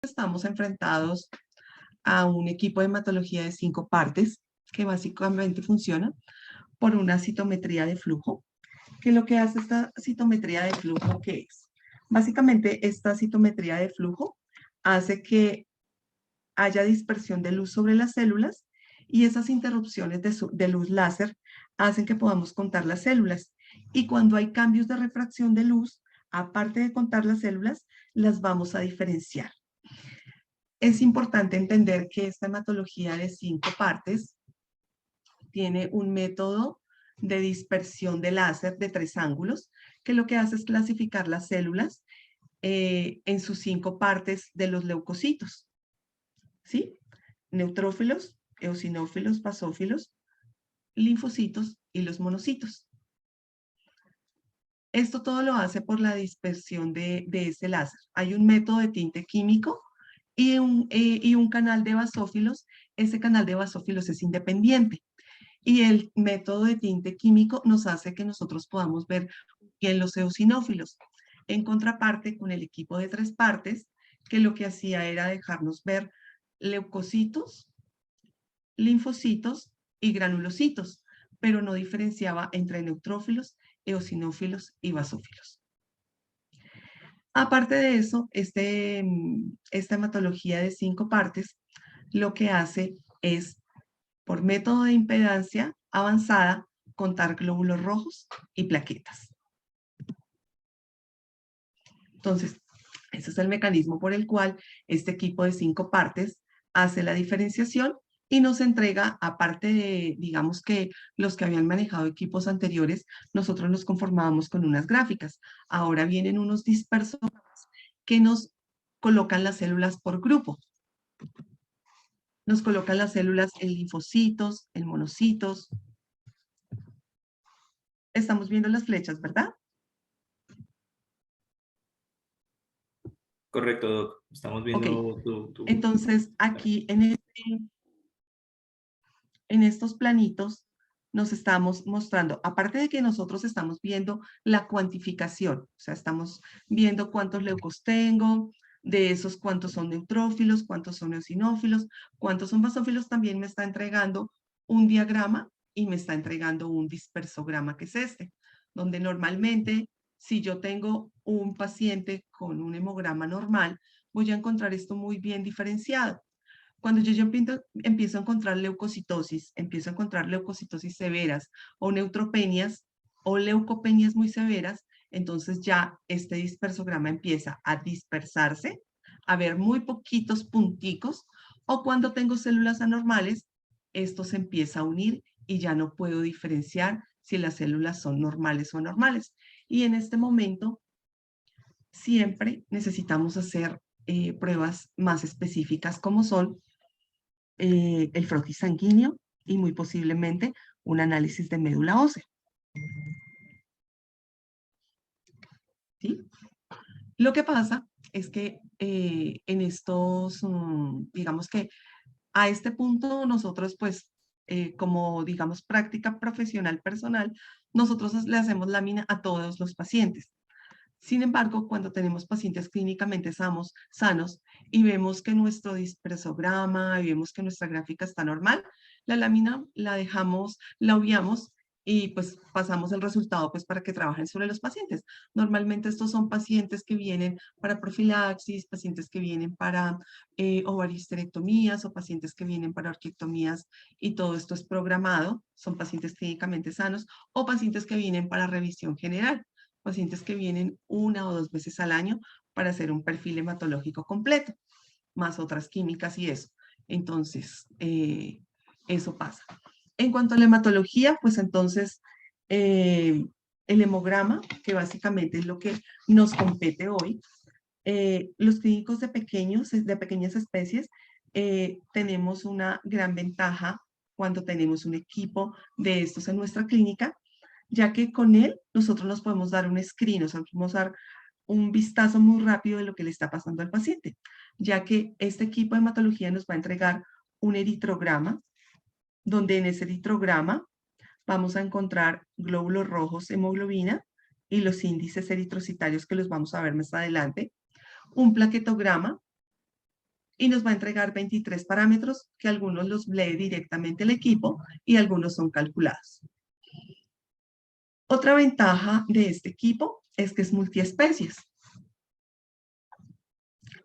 estamos enfrentados a un equipo de hematología de 5 partes que básicamente funciona por una citometría de flujo. ¿Qué es lo que hace esta citometría de flujo? ¿Qué es? Básicamente, esta citometría de flujo hace que haya dispersión de luz sobre las células y esas interrupciones de luz láser hacen que podamos contar las células. Y cuando hay cambios de refracción de luz, aparte de contar las células, las vamos a diferenciar. Es importante entender que esta hematología de 5 partes tiene un método de dispersión de láser de 3 ángulos, que lo que hace es clasificar las células en sus 5 partes de los leucocitos, ¿sí? Neutrófilos, eosinófilos, basófilos, linfocitos y los monocitos. Esto todo lo hace por la dispersión de ese láser. Hay un método de tinte químico y un canal de basófilos. Ese canal de basófilos es independiente. Y el método de tinte químico nos hace que nosotros podamos ver bien los eosinófilos. En contraparte con el equipo de 3 partes, que lo que hacía era dejarnos ver leucocitos, linfocitos y granulocitos, pero no diferenciaba entre neutrófilos, eosinófilos y basófilos. Aparte de eso, esta hematología de 5 partes lo que hace es, por método de impedancia avanzada, contar glóbulos rojos y plaquetas. Entonces, ese es el mecanismo por el cual este equipo de 5 partes hace la diferenciación y nos entrega, aparte de, digamos que los que habían manejado equipos anteriores, nosotros nos conformábamos con unas gráficas. Ahora vienen unos dispersos que nos colocan las células por grupo. Nos colocan las células en linfocitos, en monocitos. Estamos viendo las flechas, ¿verdad? Correcto, Doc. Estamos viendo Ok. Entonces, aquí en estos planitos nos estamos mostrando, aparte de que nosotros estamos viendo la cuantificación, o sea, estamos viendo cuántos leucos tengo, de esos cuántos son neutrófilos, cuántos son eosinófilos, cuántos son basófilos, también me está entregando un diagrama y me está entregando un dispersograma, que es este, donde normalmente si yo tengo un paciente con un hemograma normal, voy a encontrar esto muy bien diferenciado. Cuando yo empiezo a encontrar leucocitosis, empiezo a encontrar leucocitosis severas o neutropenias o leucopenias muy severas, entonces ya este dispersograma empieza a dispersarse, a ver muy poquitos punticos, o cuando tengo células anormales, esto se empieza a unir y ya no puedo diferenciar si las células son normales o anormales. Y en este momento, siempre necesitamos hacer pruebas más específicas como son el frotis sanguíneo y muy posiblemente un análisis de médula ósea. ¿Sí? Lo que pasa es que en estos, digamos que a este punto nosotros pues como digamos práctica profesional personal, nosotros le hacemos lámina a todos los pacientes. Sin embargo, cuando tenemos pacientes clínicamente sanos y vemos que nuestro dispersograma y vemos que nuestra gráfica está normal, la lámina la dejamos, la obviamos y pues pasamos el resultado pues para que trabajen sobre los pacientes. Normalmente estos son pacientes que vienen para profilaxis, pacientes que vienen para ovaristerectomías o pacientes que vienen para orquiectomías y todo esto es programado, son pacientes clínicamente sanos o pacientes que vienen para revisión general, pacientes que vienen 1 o 2 veces al año para hacer un perfil hematológico completo, más otras químicas y eso. Entonces, eso pasa. En cuanto a la hematología, pues entonces el hemograma, que básicamente es lo que nos compete hoy, los clínicos de pequeñas especies, tenemos una gran ventaja cuando tenemos un equipo de estos en nuestra clínica, ya que con él nosotros nos podemos dar un screen, o sea, podemos dar un vistazo muy rápido de lo que le está pasando al paciente, ya que este equipo de hematología nos va a entregar un eritrograma, donde en ese eritrograma vamos a encontrar glóbulos rojos, hemoglobina y los índices eritrocitarios que los vamos a ver más adelante, un plaquetograma y nos va a entregar 23 parámetros que algunos los lee directamente el equipo y algunos son calculados. Otra ventaja de este equipo es que es multiespecies.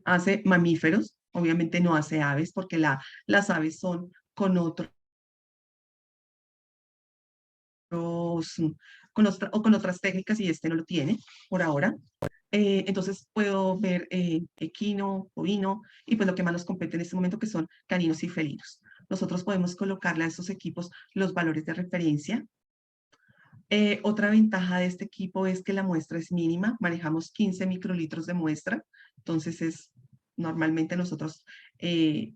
Hace mamíferos, obviamente no hace aves porque las aves son con otros, con otras técnicas y este no lo tiene por ahora. Entonces puedo ver equino, bovino y pues lo que más nos compete en este momento que son caninos y felinos. Nosotros podemos colocarle a estos equipos los valores de referencia. Otra ventaja de este equipo es que la muestra es mínima, manejamos 15 microlitros de muestra, entonces normalmente nosotros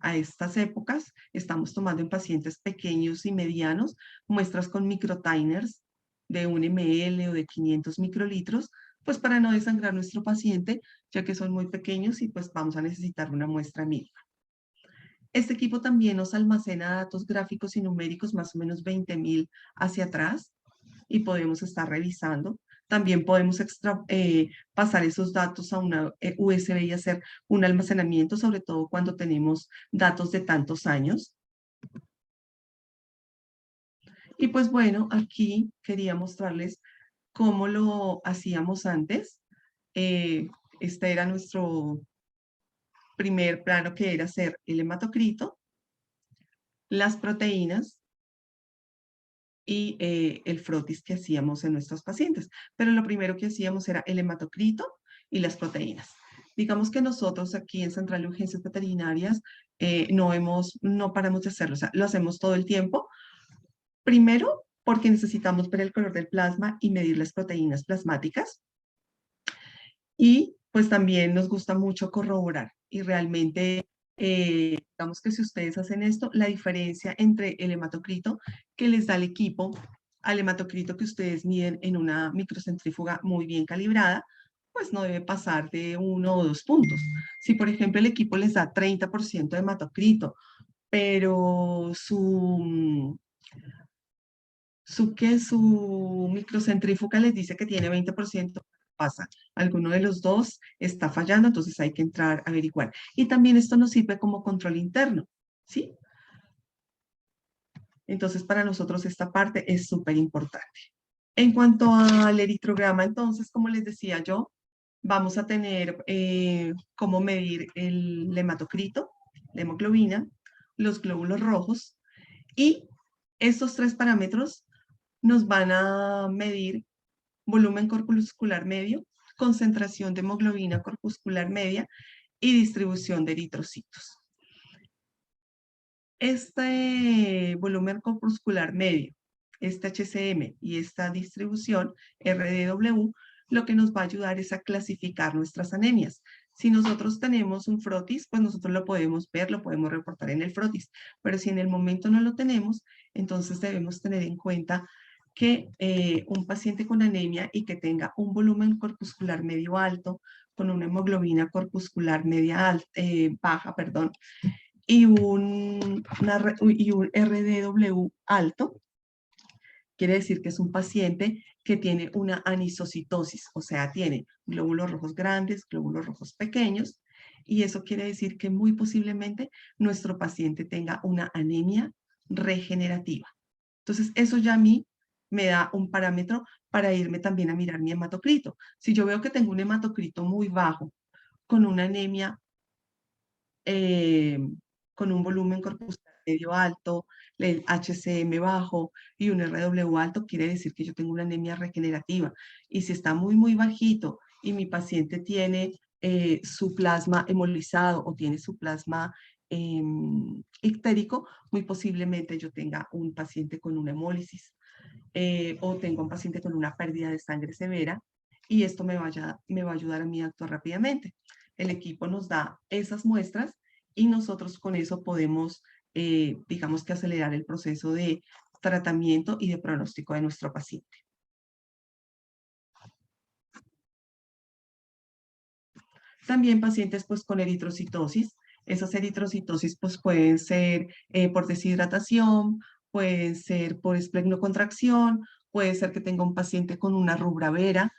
a estas épocas estamos tomando en pacientes pequeños y medianos muestras con microtiners de 1 ml o de 500 microlitros, pues para no desangrar nuestro paciente, ya que son muy pequeños y pues vamos a necesitar una muestra mínima. Este equipo también nos almacena datos gráficos y numéricos, más o menos 20.000 hacia atrás, y podemos estar revisando. También podemos pasar esos datos a una USB y hacer un almacenamiento, sobre todo cuando tenemos datos de tantos años. Y pues bueno, aquí quería mostrarles cómo lo hacíamos antes. Este era nuestro primer plano, que era hacer el hematocrito, las proteínas y el frotis que hacíamos en nuestros pacientes. Pero lo primero que hacíamos era el hematocrito y las proteínas. Digamos que nosotros aquí en Central de Urgencias Veterinarias no paramos de hacerlo, o sea, lo hacemos todo el tiempo. Primero, porque necesitamos ver el color del plasma y medir las proteínas plasmáticas. Y pues también nos gusta mucho corroborar y realmente, digamos que si ustedes hacen esto, la diferencia entre el hematocrito que les da el equipo al hematocrito que ustedes miden en una microcentrífuga muy bien calibrada, pues no debe pasar de 1 o 2 puntos. Si por ejemplo el equipo les da 30% de hematocrito, pero su microcentrífuga les dice que tiene 20%, pasa. Alguno de los dos está fallando, entonces hay que entrar a averiguar. Y también esto nos sirve como control interno, ¿sí? Entonces, para nosotros esta parte es súper importante. En cuanto al eritrograma, entonces, como les decía yo, vamos a tener cómo medir el hematocrito, la hemoglobina, los glóbulos rojos, y estos 3 parámetros nos van a medir volumen corpuscular medio, concentración de hemoglobina corpuscular media y distribución de eritrocitos. Este volumen corpuscular medio, este HCM y esta distribución RDW, lo que nos va a ayudar es a clasificar nuestras anemias. Si nosotros tenemos un frotis, pues nosotros lo podemos ver, lo podemos reportar en el frotis, pero si en el momento no lo tenemos, entonces debemos tener en cuenta que un paciente con anemia y que tenga un volumen corpuscular medio alto, con una hemoglobina corpuscular media baja, perdón, y un RDW alto, quiere decir que es un paciente que tiene una anisocitosis, o sea, tiene glóbulos rojos grandes, glóbulos rojos pequeños, y eso quiere decir que muy posiblemente nuestro paciente tenga una anemia regenerativa. Entonces, eso ya a mí me da un parámetro para irme también a mirar mi hematocrito. Si yo veo que tengo un hematocrito muy bajo, con una anemia eh, con un volumen corpuscular medio alto, el HCM bajo y un RW alto, quiere decir que yo tengo una anemia regenerativa. Y si está muy, muy bajito y mi paciente tiene su plasma hemolizado o tiene su plasma ictérico, muy posiblemente yo tenga un paciente con una hemólisis o tengo un paciente con una pérdida de sangre severa, y esto me va a ayudar a mí a actuar rápidamente. El equipo nos da esas muestras y nosotros con eso podemos, digamos que acelerar el proceso de tratamiento y de pronóstico de nuestro paciente. También pacientes pues con eritrocitosis. Esas eritrocitosis pues pueden ser por deshidratación, pueden ser por esplenocontracción, puede ser que tenga un paciente con una rubra vera.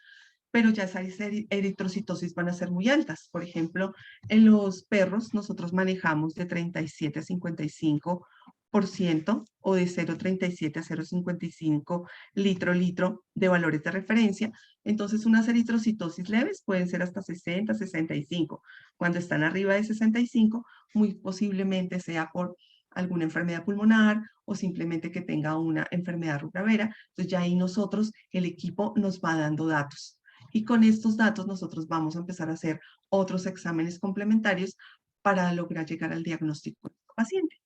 pero ya esas eritrocitosis van a ser muy altas. Por ejemplo, en los perros nosotros manejamos de 37 a 55% o de 0,37 a 0,55 litro de valores de referencia. Entonces, unas eritrocitosis leves pueden ser hasta 60, 65. Cuando están arriba de 65, muy posiblemente sea por alguna enfermedad pulmonar o simplemente que tenga una enfermedad rubravera. Entonces, ya ahí nosotros, el equipo nos va dando datos. Y con estos datos nosotros vamos a empezar a hacer otros exámenes complementarios para lograr llegar al diagnóstico del paciente.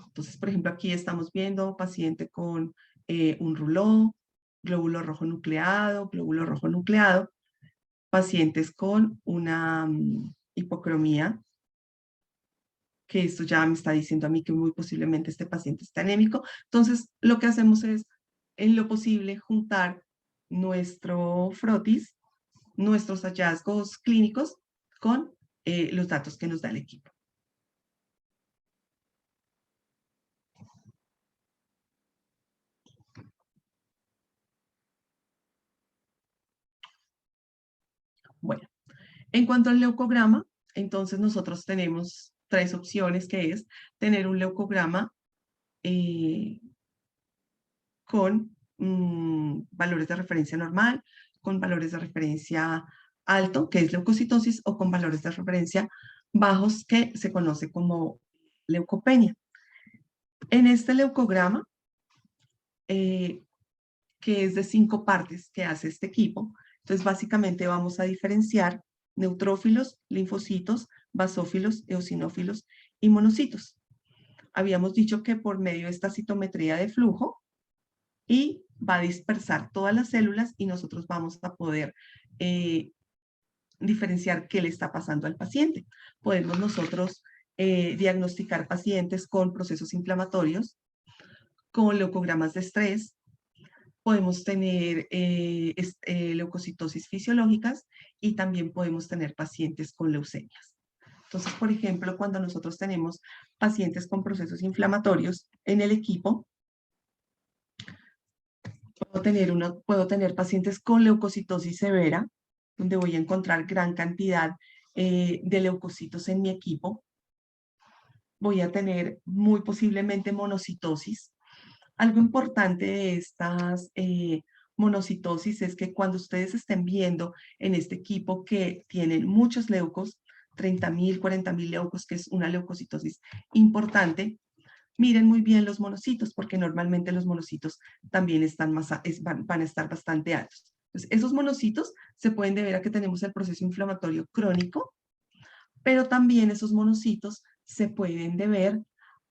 Entonces, por ejemplo, aquí estamos viendo paciente con un ruló, glóbulo rojo nucleado, pacientes con una hipocromía, que esto ya me está diciendo a mí que muy posiblemente este paciente está anémico. Entonces, lo que hacemos es, en lo posible, juntar nuestro frotis, nuestros hallazgos clínicos con los datos que nos da el equipo. Bueno, en cuanto al leucograma, entonces nosotros tenemos tres opciones, que es tener un leucograma eh, con valores de referencia normal, con valores de referencia alto, que es leucocitosis, o con valores de referencia bajos, que se conoce como leucopenia. En este leucograma, que es de 5 partes que hace este equipo, entonces básicamente vamos a diferenciar neutrófilos, linfocitos, basófilos, eosinófilos y monocitos. Habíamos dicho que por medio de esta citometría de flujo, y va a dispersar todas las células y nosotros vamos a poder diferenciar qué le está pasando al paciente. Podemos nosotros diagnosticar pacientes con procesos inflamatorios, con leucogramas de estrés, podemos tener leucocitosis fisiológicas y también podemos tener pacientes con leucemias. Entonces, por ejemplo, cuando nosotros tenemos pacientes con procesos inflamatorios en el equipo, puedo tener pacientes con leucocitosis severa, donde voy a encontrar gran cantidad de leucocitos en mi equipo. Voy a tener muy posiblemente monocitosis. Algo importante de estas monocitosis es que cuando ustedes estén viendo en este equipo que tienen muchos leucos, 30.000, 40.000 leucos, que es una leucocitosis importante, miren muy bien los monocitos, porque normalmente los monocitos también están van a estar bastante altos. Entonces, esos monocitos se pueden deber a que tenemos el proceso inflamatorio crónico, pero también esos monocitos se pueden deber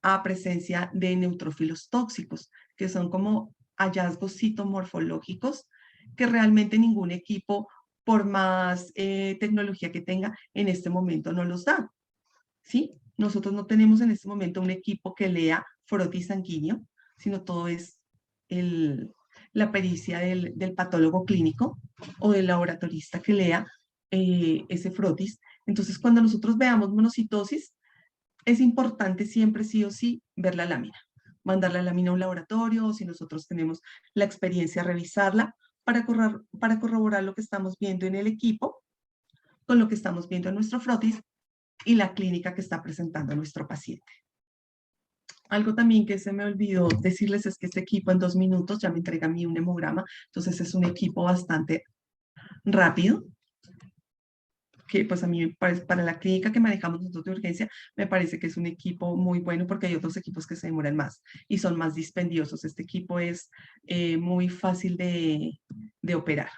a presencia de neutrófilos tóxicos, que son como hallazgos citomorfológicos que realmente ningún equipo, por más tecnología que tenga, en este momento no los da. ¿Sí? Nosotros no tenemos en este momento un equipo que lea frotis sanguíneo, sino todo es la pericia del patólogo clínico o del laboratorista que lea ese frotis. Entonces, cuando nosotros veamos monocitosis, es importante siempre sí o sí ver la lámina, mandar la lámina a un laboratorio, o si nosotros tenemos la experiencia, revisarla para corroborar lo que estamos viendo en el equipo con lo que estamos viendo en nuestro frotis y la clínica que está presentando nuestro paciente. Algo también que se me olvidó decirles es que este equipo en 2 minutos ya me entrega a mí un hemograma, entonces es un equipo bastante rápido, que pues a mí para la clínica que manejamos nosotros de urgencia, me parece que es un equipo muy bueno, porque hay otros equipos que se demoran más y son más dispendiosos. Este equipo es muy fácil de operar.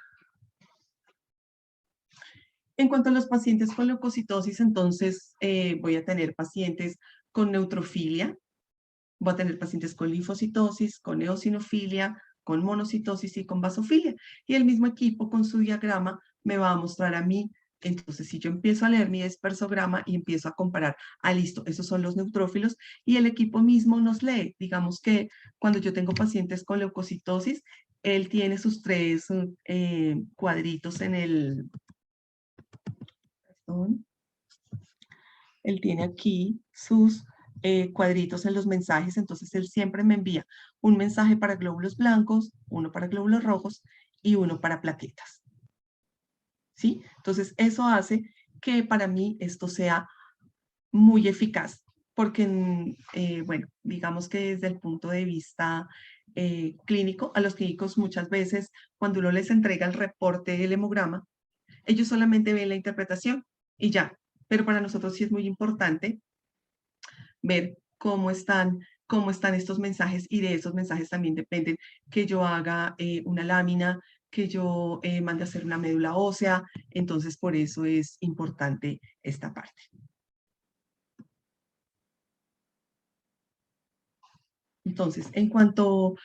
En cuanto a los pacientes con leucocitosis, entonces voy a tener pacientes con neutrofilia, voy a tener pacientes con linfocitosis, con eosinofilia, con monocitosis y con basofilia. Y el mismo equipo con su diagrama me va a mostrar a mí. Entonces, si yo empiezo a leer mi dispersograma y empiezo a comparar, listo, esos son los neutrófilos, y el equipo mismo nos lee. Digamos que cuando yo tengo pacientes con leucocitosis, él tiene sus 3 cuadritos en el... Perdón. Él tiene aquí sus cuadritos en los mensajes, entonces él siempre me envía un mensaje para glóbulos blancos, uno para glóbulos rojos y uno para plaquetas. ¿sí? Entonces, eso hace que para mí esto sea muy eficaz, porque, bueno, digamos que desde el punto de vista clínico, a los clínicos muchas veces, cuando uno les entrega el reporte del hemograma, ellos solamente ven la interpretación y ya, pero para nosotros sí es muy importante ver cómo están estos mensajes y de esos mensajes también dependen que yo haga una lámina, que yo mande a hacer una médula ósea, entonces por eso es importante esta parte. Entonces, en cuanto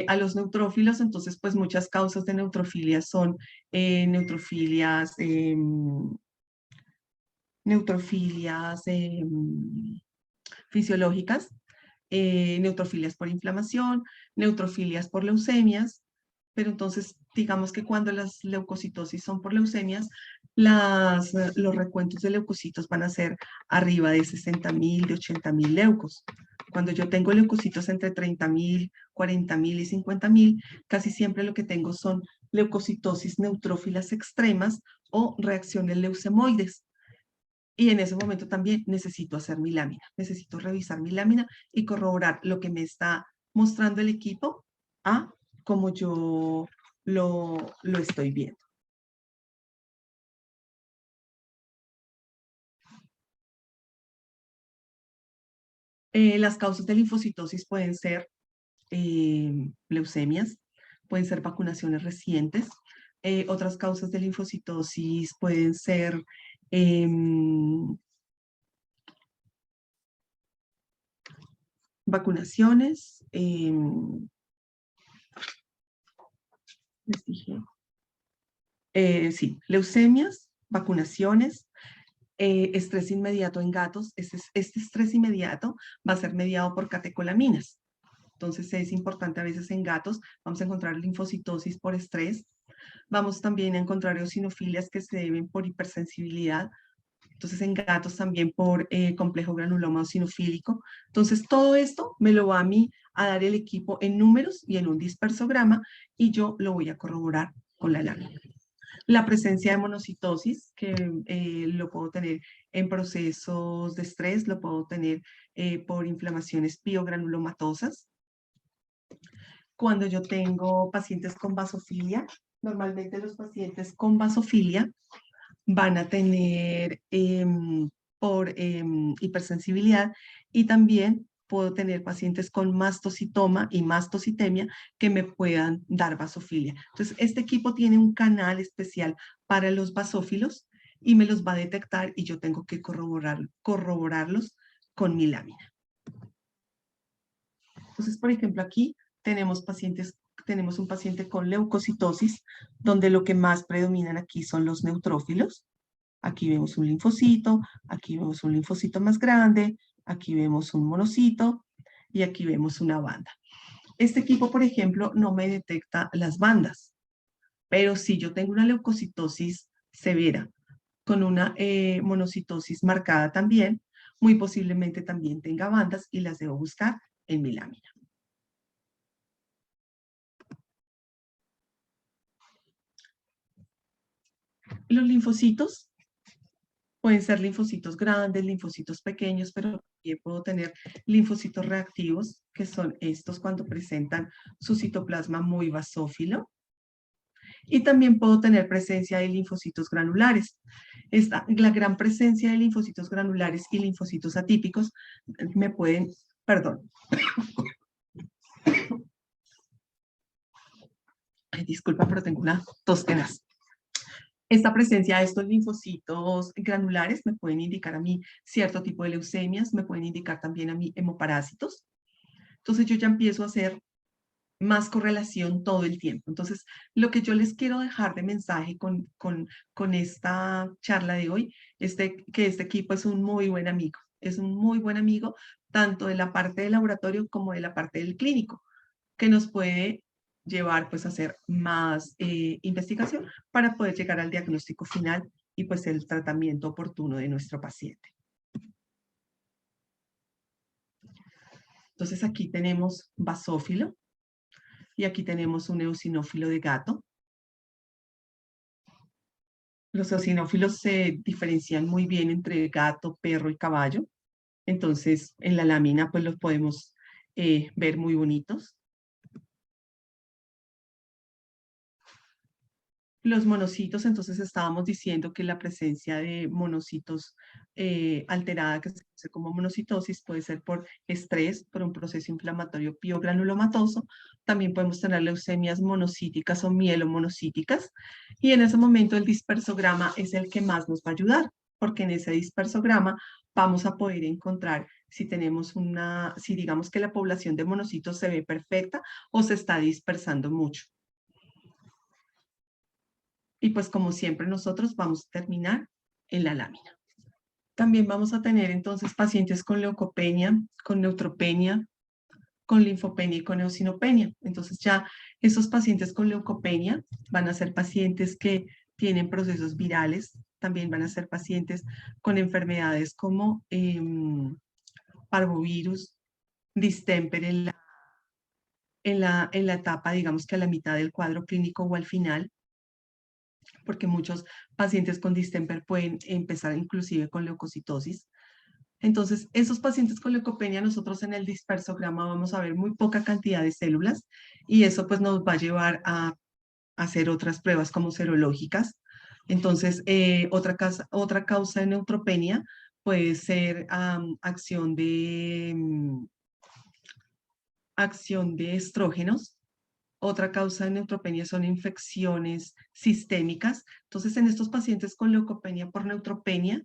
a los neutrófilos, entonces, pues muchas causas de neutrofilia son neutrofilias, neutrofilias fisiológicas, neutrofilias por inflamación, neutrofilias por leucemias, pero entonces digamos que cuando las leucocitosis son por leucemias, los recuentos de leucocitos van a ser arriba de 60.000, de 80.000 leucos. Cuando yo tengo leucocitos entre 30.000, 40.000 y 50.000, casi siempre lo que tengo son leucocitosis neutrófilas extremas o reacciones leucemoides. Y en ese momento también necesito hacer mi lámina, necesito revisar mi lámina y corroborar lo que me está mostrando el equipo a como yo lo estoy viendo. Las causas de linfocitosis pueden ser leucemias, pueden ser vacunaciones recientes. Otras causas de linfocitosis pueden ser vacunaciones, les dije, sí, leucemias, vacunaciones, estrés inmediato en gatos. Este estrés inmediato va a ser mediado por catecolaminas. Entonces es importante a veces en gatos, vamos a encontrar linfocitosis por estrés, vamos también a encontrar eosinofilias que se deben por hipersensibilidad, entonces en gatos también por complejo granuloma eosinofílico. Entonces todo esto me lo va a mí a dar el equipo en números y en un dispersograma y yo lo voy a corroborar con la lámina. La presencia de monocitosis, que lo puedo tener en procesos de estrés, lo puedo tener por inflamaciones piogranulomatosas. Cuando yo tengo pacientes con vasofilia, normalmente los pacientes con vasofilia van a tener por hipersensibilidad y también puedo tener pacientes con mastocitoma y mastocitemia que me puedan dar vasofilia. Entonces, este equipo tiene un canal especial para los basófilos y me los va a detectar y yo tengo que corroborarlos con mi lámina. Entonces, por ejemplo, aquí tenemos un paciente con leucocitosis, donde lo que más predominan aquí son los neutrófilos. Aquí vemos un linfocito, aquí vemos un linfocito más grande, aquí vemos un monocito y aquí vemos una banda. Este equipo, por ejemplo, no me detecta las bandas, pero si yo tengo una leucocitosis severa con una monocitosis marcada también, muy posiblemente también tenga bandas y las debo buscar en mi lámina. Los linfocitos pueden ser linfocitos grandes, linfocitos pequeños, pero también puedo tener linfocitos reactivos, que son estos cuando presentan su citoplasma muy basófilo. Y también puedo tener presencia de linfocitos granulares. La gran presencia de linfocitos granulares y linfocitos atípicos me pueden, perdón, disculpa, pero tengo una tos tenaz. Esta presencia de estos linfocitos granulares me pueden indicar a mí cierto tipo de leucemias, me pueden indicar también a mí hemoparásitos. Entonces yo ya empiezo a hacer más correlación todo el tiempo. Entonces, lo que yo les quiero dejar de mensaje con esta charla de hoy es que este equipo es un muy buen amigo. Es un muy buen amigo tanto de la parte del laboratorio como de la parte del clínico, que nos puede llevar pues a hacer más investigación para poder llegar al diagnóstico final y pues el tratamiento oportuno de nuestro paciente. Entonces aquí tenemos basófilo y aquí tenemos un eosinófilo de gato. Los eosinófilos se diferencian muy bien entre gato, perro y caballo. Entonces, en la lámina, pues los podemos ver muy bonitos. Los monocitos, entonces estábamos diciendo que la presencia de monocitos alterada, que se conoce como monocitosis, puede ser por estrés, por un proceso inflamatorio piogranulomatoso. También podemos tener leucemias monocíticas o mielomonocíticas. Y en ese momento el dispersograma es el que más nos va a ayudar, porque en ese dispersograma vamos a poder encontrar si tenemos si digamos que la población de monocitos se ve perfecta o se está dispersando mucho. Y pues como siempre nosotros vamos a terminar en la lámina. También vamos a tener entonces pacientes con leucopenia, con neutropenia, con linfopenia y con eosinopenia. Entonces ya esos pacientes con leucopenia van a ser pacientes que tienen procesos virales, también van a ser pacientes con enfermedades como parvovirus, distemper en la etapa, digamos que a la mitad del cuadro clínico o al final, porque muchos pacientes con distemper pueden empezar inclusive con leucocitosis. Entonces, esos pacientes con leucopenia, nosotros en el dispersograma vamos a ver muy poca cantidad de células y eso pues nos va a llevar a hacer otras pruebas como serológicas. Entonces, otra causa de neutropenia puede ser acción de estrógenos. Otra causa de neutropenia son infecciones sistémicas. Entonces, en estos pacientes con leucopenia por neutropenia,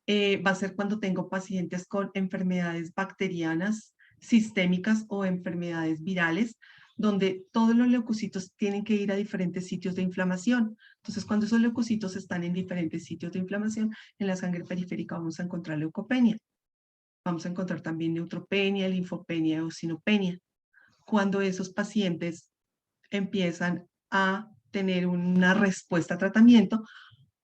va a ser cuando tengo pacientes con enfermedades bacterianas sistémicas o enfermedades virales, donde todos los leucocitos tienen que ir a diferentes sitios de inflamación. Entonces, cuando esos leucocitos están en diferentes sitios de inflamación, en la sangre periférica vamos a encontrar leucopenia. Vamos a encontrar también neutropenia, linfopenia, eosinopenia. Cuando esos pacientes empiezan a tener una respuesta a tratamiento,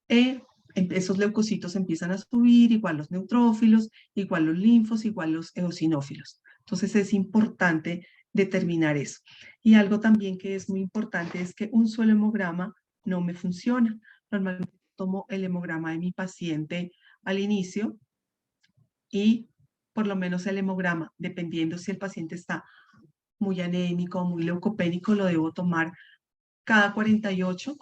esos leucocitos empiezan a subir, igual los neutrófilos, igual los linfos, igual los eosinófilos. Entonces es importante determinar eso. Y algo también que es muy importante es que un solo hemograma no me funciona. Normalmente tomo el hemograma de mi paciente al inicio y por lo menos el hemograma, dependiendo si el paciente está muy anémico o muy leucopénico, lo debo tomar cada 48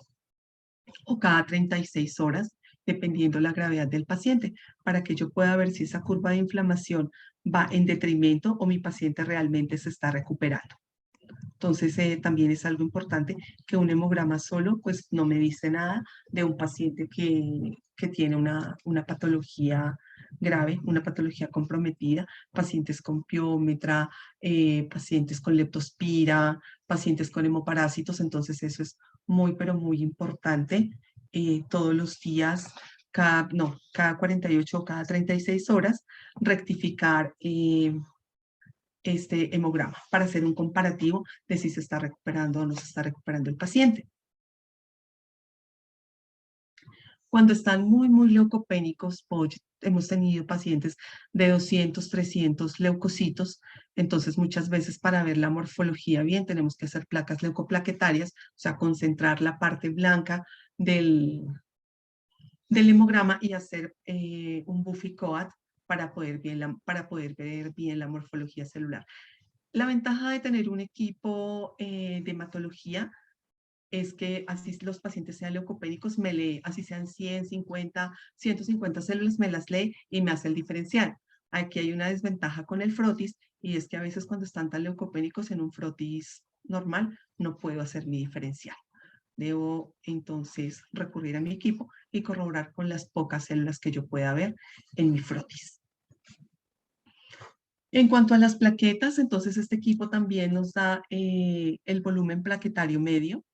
o cada 36 horas, dependiendo la gravedad del paciente, para que yo pueda ver si esa curva de inflamación va en detrimento o mi paciente realmente se está recuperando. Entonces, también es algo importante que un hemograma solo, pues no me dice nada de un paciente que tiene una patología grave, una patología comprometida, pacientes con piómetra, pacientes con leptospira, pacientes con hemoparásitos. Entonces, eso es muy, pero muy importante. Todos los días, cada 48 o cada 36 horas, rectificar este hemograma para hacer un comparativo de si se está recuperando o no se está recuperando el paciente. Cuando están muy, muy leucopénicos, hemos tenido pacientes de 200, 300 leucocitos, entonces muchas veces para ver la morfología bien tenemos que hacer placas leucoplaquetarias, o sea, concentrar la parte blanca del hemograma y hacer un Buffy-Coat para poder ver bien la morfología celular. La ventaja de tener un equipo de hematología es que así los pacientes sean leucopénicos, me lee, así sean 100, 50, 150 células, me las lee y me hace el diferencial. Aquí hay una desventaja con el frotis y es que a veces cuando están tan leucopénicos en un frotis normal no puedo hacer mi diferencial. Debo entonces recurrir a mi equipo y corroborar con las pocas células que yo pueda ver en mi frotis. En cuanto a las plaquetas, entonces este equipo también nos da el volumen plaquetario medio.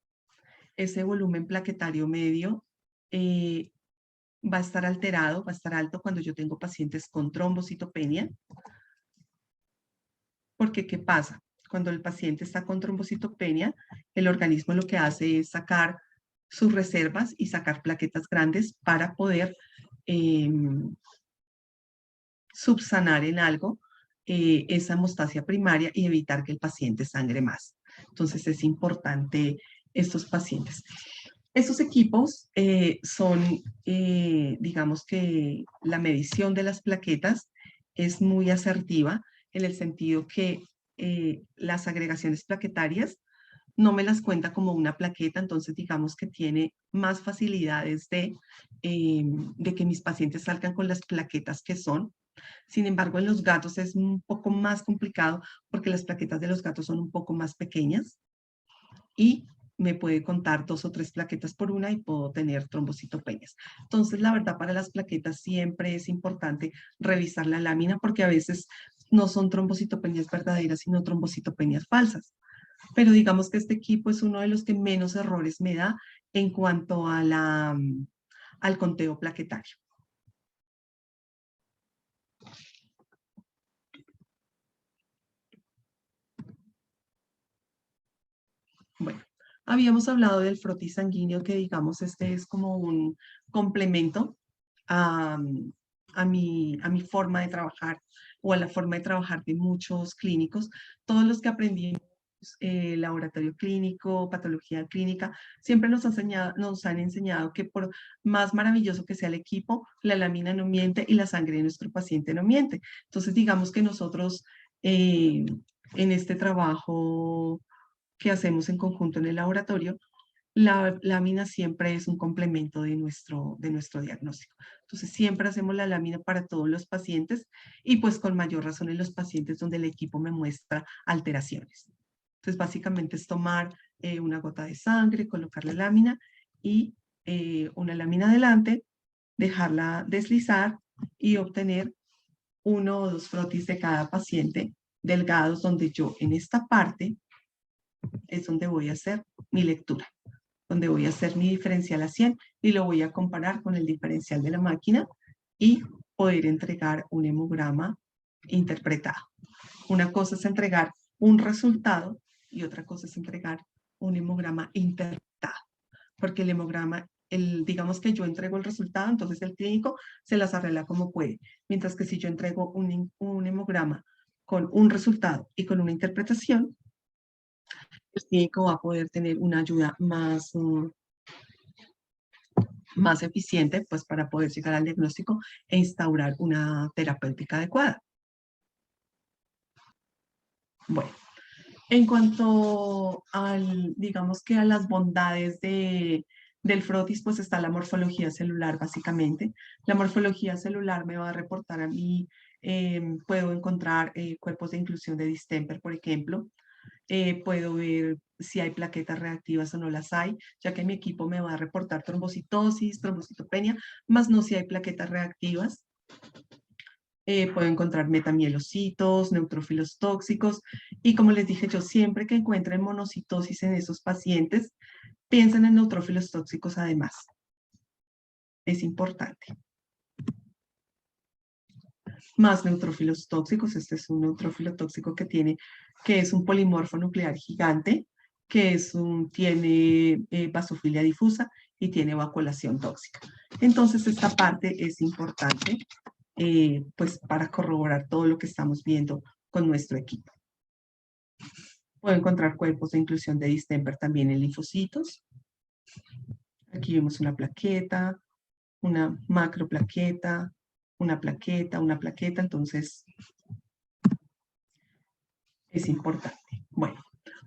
Ese volumen plaquetario medio va a estar alterado, va a estar alto cuando yo tengo pacientes con trombocitopenia. Porque, ¿qué pasa? Cuando el paciente está con trombocitopenia, el organismo lo que hace es sacar sus reservas y sacar plaquetas grandes para poder subsanar en algo esa hemostasia primaria y evitar que el paciente sangre más. Entonces es importante estos pacientes. Estos equipos son, digamos que la medición de las plaquetas es muy asertiva en el sentido que las agregaciones plaquetarias no me las cuenta como una plaqueta, entonces digamos que tiene más facilidades de que mis pacientes salgan con las plaquetas que son. Sin embargo, en los gatos es un poco más complicado porque las plaquetas de los gatos son un poco más pequeñas y me puede contar 2 o 3 plaquetas por una y puedo tener trombocitopenias. Entonces, la verdad, para las plaquetas siempre es importante revisar la lámina porque a veces no son trombocitopenias verdaderas, sino trombocitopenias falsas. Pero digamos que este equipo es uno de los que menos errores me da en cuanto a al conteo plaquetario. Bueno, habíamos hablado del frotis sanguíneo, que digamos este es como un complemento a, a mi forma de trabajar o a la forma de trabajar de muchos clínicos. Todos los que aprendimos laboratorio clínico, patología clínica, siempre nos han enseñado que por más maravilloso que sea el equipo, la lámina no miente y la sangre de nuestro paciente no miente. Entonces, digamos que nosotros en este trabajo que hacemos en conjunto en el laboratorio, la lámina siempre es un complemento de nuestro diagnóstico. Entonces, siempre hacemos la lámina para todos los pacientes y pues con mayor razón en los pacientes donde el equipo me muestra alteraciones. Entonces, básicamente es tomar una gota de sangre, colocar la lámina y una lámina adelante, dejarla deslizar y obtener 1 o 2 frotis de cada paciente delgados, donde yo en esta parte es donde voy a hacer mi lectura, donde voy a hacer mi diferencial a 100 y lo voy a comparar con el diferencial de la máquina y poder entregar un hemograma interpretado. Una cosa es entregar un resultado y otra cosa es entregar un hemograma interpretado, porque el hemograma, digamos que yo entrego el resultado, entonces el clínico se las arregla como puede, mientras que si yo entrego un hemograma con un resultado y con una interpretación, el clínico va a poder tener una ayuda más eficiente pues, para poder llegar al diagnóstico e instaurar una terapéutica adecuada. Bueno, en cuanto digamos que a las bondades del frotis, pues está la morfología celular básicamente. La morfología celular me va a reportar a mí, puedo encontrar cuerpos de inclusión de distemper, por ejemplo. Puedo ver si hay plaquetas reactivas o no las hay, ya que mi equipo me va a reportar trombocitosis, trombocitopenia, más no si hay plaquetas reactivas. Puedo encontrar metamielocitos, neutrófilos tóxicos, y como les dije yo, siempre que encuentren monocitosis en esos pacientes, piensen en neutrófilos tóxicos además. Es importante. Más neutrófilos tóxicos, este es un neutrófilo tóxico que es un polimorfo nuclear gigante, tiene basofilia difusa y tiene vacuolación tóxica. Entonces esta parte es importante pues para corroborar todo lo que estamos viendo con nuestro equipo. Puedo encontrar cuerpos de inclusión de distemper también en linfocitos. Aquí vemos una plaqueta, una macroplaqueta, una plaqueta, entonces es importante. Bueno,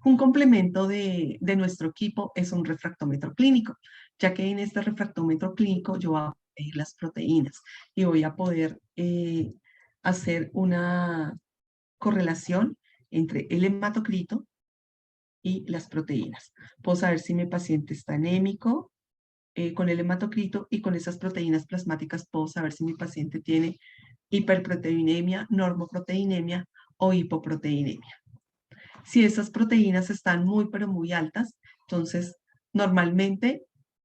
un complemento de nuestro equipo es un refractómetro clínico, ya que en este refractómetro clínico yo voy a medir las proteínas y voy a poder hacer una correlación entre el hematocrito y las proteínas. Puedo saber si mi paciente está anémico con el hematocrito y con esas proteínas plasmáticas puedo saber si mi paciente tiene hiperproteinemia, normoproteinemia o hipoproteinemia. Si esas proteínas están muy pero muy altas, entonces normalmente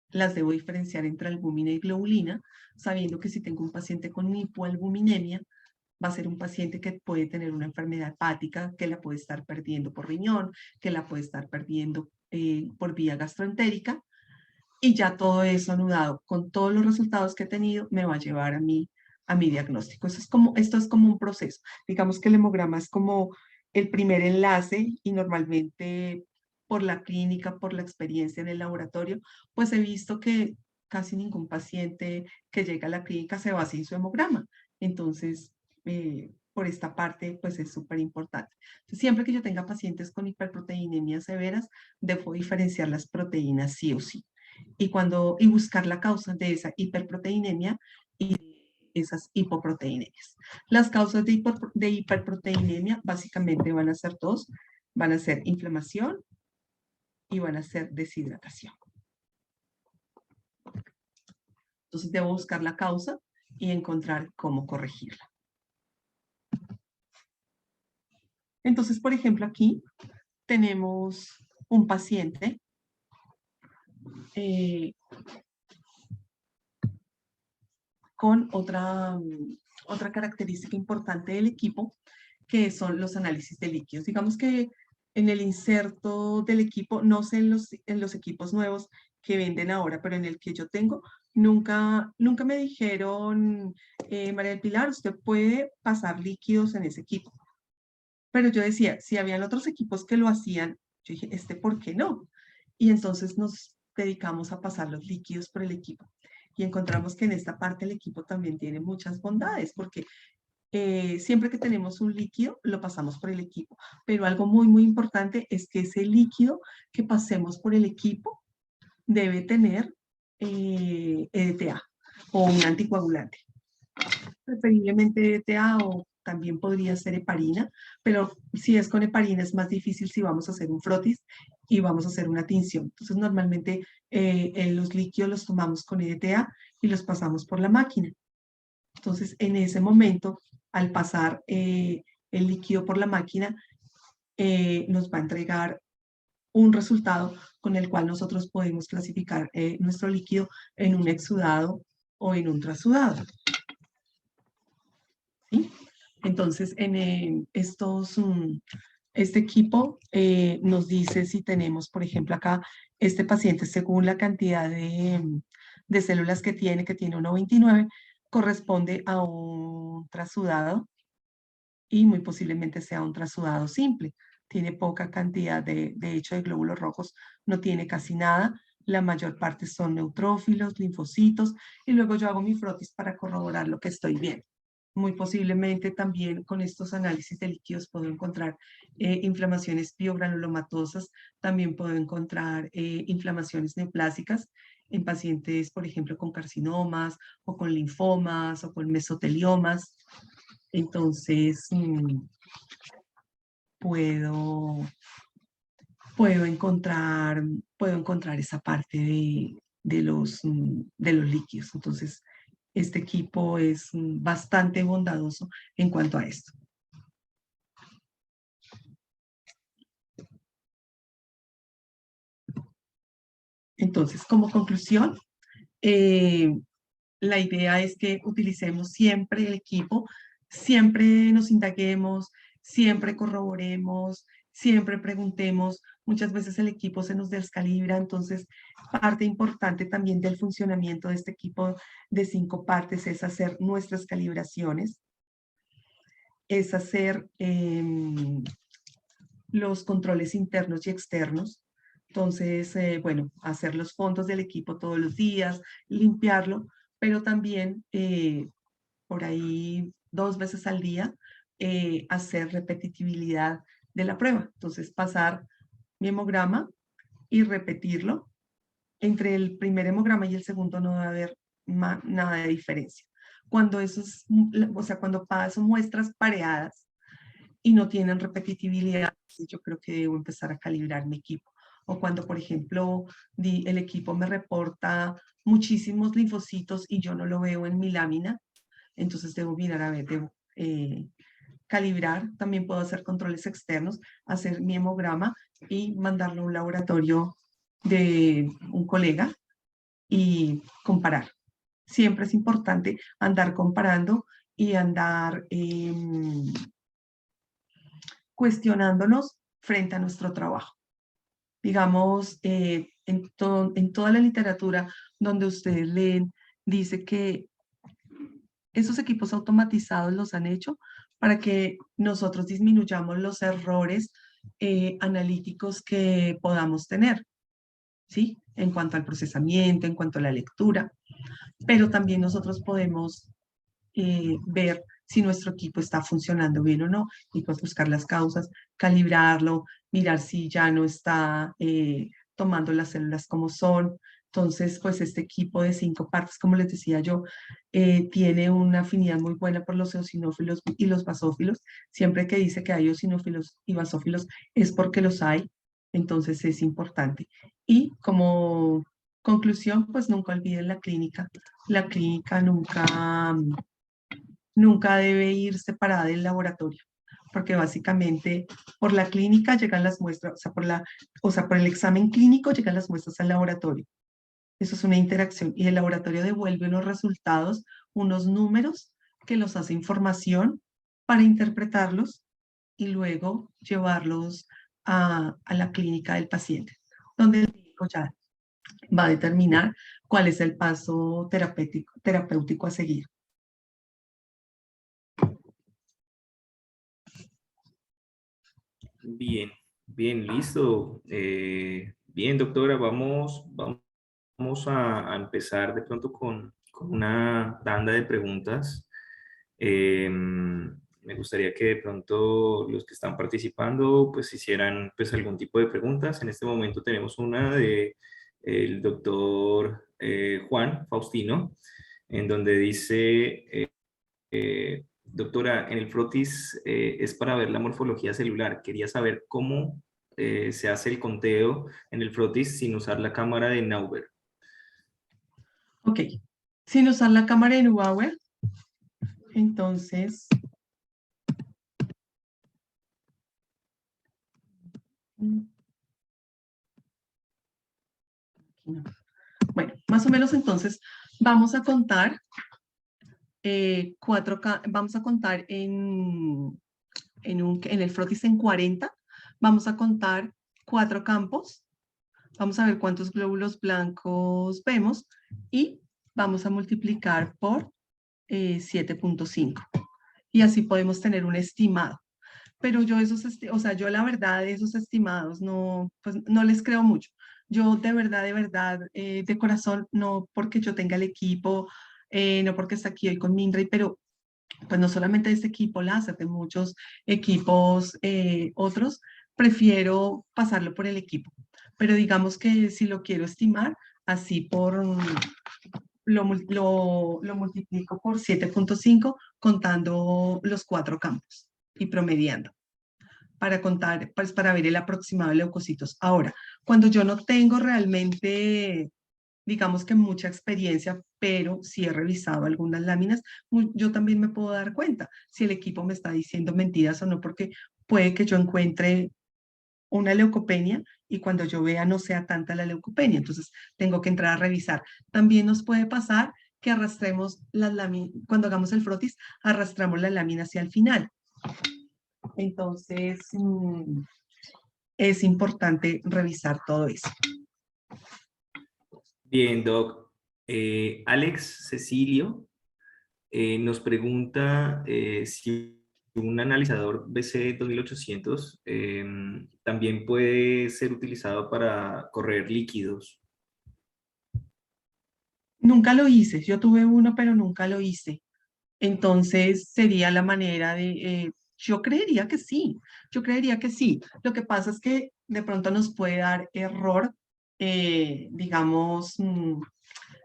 las debo diferenciar entre albúmina y globulina, sabiendo que si tengo un paciente con hipoalbuminemia, va a ser un paciente que puede tener una enfermedad hepática, que la puede estar perdiendo por riñón, que la puede estar perdiendo por vía gastroentérica, y ya todo eso anudado con todos los resultados que he tenido me va a llevar a mi diagnóstico. Esto es como un proceso. Digamos que el hemograma es como el primer enlace y normalmente por la clínica, por la experiencia en el laboratorio, pues he visto que casi ningún paciente que llega a la clínica se va sin su hemograma. Entonces, por esta parte, pues es súper importante. Siempre que yo tenga pacientes con hiperproteinemia severas, debo diferenciar las proteínas sí o sí. Y buscar la causa de esa hiperproteinemia y esas hipoproteinemias. Las causas de hiperproteinemia básicamente van a ser dos, van a ser inflamación y van a ser deshidratación. Entonces debo buscar la causa y encontrar cómo corregirla. Entonces, por ejemplo, aquí tenemos un paciente con otra característica importante del equipo, que son los análisis de líquidos. Digamos que en el inserto del equipo, no sé en los equipos nuevos que venden ahora, pero en el que yo tengo, nunca me dijeron, María del Pilar, usted puede pasar líquidos en ese equipo. Pero yo decía, si habían otros equipos que lo hacían, yo dije, ¿por qué no? Y entonces nos dedicamos a pasar los líquidos por el equipo. Y encontramos que en esta parte el equipo también tiene muchas bondades, porque siempre que tenemos un líquido, lo pasamos por el equipo. Pero algo muy, muy importante es que ese líquido que pasemos por el equipo debe tener EDTA o un anticoagulante. Preferiblemente EDTA o también podría ser heparina, pero si es con heparina es más difícil si vamos a hacer un frotis y vamos a hacer una tinción. Entonces normalmente los líquidos los tomamos con EDTA y los pasamos por la máquina. Entonces en ese momento, al pasar el líquido por la máquina, nos va a entregar un resultado con el cual nosotros podemos clasificar nuestro líquido en un exudado o en un trasudado. ¿Sí? Entonces, este equipo nos dice si tenemos, por ejemplo, acá, este paciente, según la cantidad de células que tiene 1,29, corresponde a un trasudado y muy posiblemente sea un trasudado simple. Tiene poca cantidad de hecho de glóbulos rojos, no tiene casi nada. La mayor parte son neutrófilos, linfocitos, y luego yo hago mi frotis para corroborar lo que estoy viendo. Muy posiblemente también con estos análisis de líquidos puedo encontrar inflamaciones biogranulomatosas, también puedo encontrar inflamaciones neoplásicas en pacientes, por ejemplo, con carcinomas o con linfomas o con mesoteliomas. Entonces, puedo encontrar esa parte de los líquidos. Entonces, este equipo es bastante bondadoso en cuanto a esto. Entonces, como conclusión, la idea es que utilicemos siempre el equipo, siempre nos indaguemos, siempre corroboremos, siempre preguntemos. Muchas veces el equipo se nos descalibra, entonces parte importante también del funcionamiento de este equipo de 5 partes es hacer nuestras calibraciones, es hacer los controles internos y externos. Entonces, bueno, hacer los fondos del equipo todos los días, limpiarlo, pero también por ahí 2 veces al día hacer repetitividad de la prueba. Entonces, pasar mi hemograma y repetirlo. Entre el primer hemograma y el segundo no debe haber nada de diferencia. Cuando cuando paso muestras pareadas y no tienen repetitividad, yo creo que debo empezar a calibrar mi equipo. O cuando, por ejemplo, el equipo me reporta muchísimos linfocitos y yo no lo veo en mi lámina, entonces debo mirar a ver, debo calibrar. También puedo hacer controles externos, hacer mi hemograma y mandarlo a un laboratorio de un colega y comparar. Siempre es importante andar comparando y andar cuestionándonos frente a nuestro trabajo. Digamos, en toda la literatura donde ustedes leen, dice que esos equipos automatizados los han hecho para que nosotros disminuyamos los errores analíticos que podamos tener, ¿sí? En cuanto al procesamiento, en cuanto a la lectura, pero también nosotros podemos ver si nuestro equipo está funcionando bien o no, y pues buscar las causas, calibrarlo, mirar si ya no está tomando las células como son. Entonces, pues este equipo de 5 partes, como les decía yo, tiene una afinidad muy buena por los eosinófilos y los basófilos. Siempre que dice que hay eosinófilos y basófilos es porque los hay, entonces es importante. Y como conclusión, pues nunca olviden la clínica. La clínica nunca debe ir separada del laboratorio, porque básicamente por la clínica llegan las muestras, por el examen clínico llegan las muestras al laboratorio. Eso es una interacción y el laboratorio devuelve unos resultados, unos números que los hace información para interpretarlos y luego llevarlos a la clínica del paciente, donde el médico ya va a determinar cuál es el paso terapéutico a seguir. Bien, bien, listo. Bien, doctora, vamos a empezar de pronto con una tanda de preguntas. Me gustaría que de pronto los que están participando pues hicieran pues algún tipo de preguntas. En este momento tenemos una de el doctor Juan Faustino, en donde dice, doctora, en el frotis es para ver la morfología celular. Quería saber cómo se hace el conteo en el frotis sin usar la cámara de Nauber. Ok, sin usar la cámara de Neubauer, entonces, bueno, más o menos entonces vamos a contar vamos a contar en el frotis en 40, vamos a contar 4 campos, vamos a ver cuántos glóbulos blancos vemos y vamos a multiplicar por 7.5 y así podemos tener un estimado. Pero yo o sea, yo la verdad esos estimados no, pues no les creo mucho. Yo de verdad, de corazón, no porque yo tenga el equipo, no porque está aquí hoy con Mindray, pero pues no solamente de este equipo láser, de muchos equipos otros, prefiero pasarlo por el equipo. Pero digamos que si lo quiero estimar, así lo multiplico por 7.5 contando los 4 campos y promediando para contar, pues para ver el aproximado de leucocitos. Ahora, cuando yo no tengo realmente, digamos que mucha experiencia, pero si he revisado algunas láminas, yo también me puedo dar cuenta si el equipo me está diciendo mentiras o no, porque puede que yo encuentre una leucopenia y cuando yo vea no sea tanta la leucopenia, entonces tengo que entrar a revisar. También nos puede pasar que arrastremos las láminas, cuando hagamos el frotis, arrastramos la lámina hacia el final. Entonces, es importante revisar todo eso. Bien, Doc. Alex Cecilio nos pregunta si un analizador BC 2800 también puede ser utilizado para correr líquidos. Nunca lo hice, yo tuve uno, pero nunca lo hice. Entonces, sería la manera de, yo creería que sí, yo creería que sí. Lo que pasa es que de pronto nos puede dar error, digamos,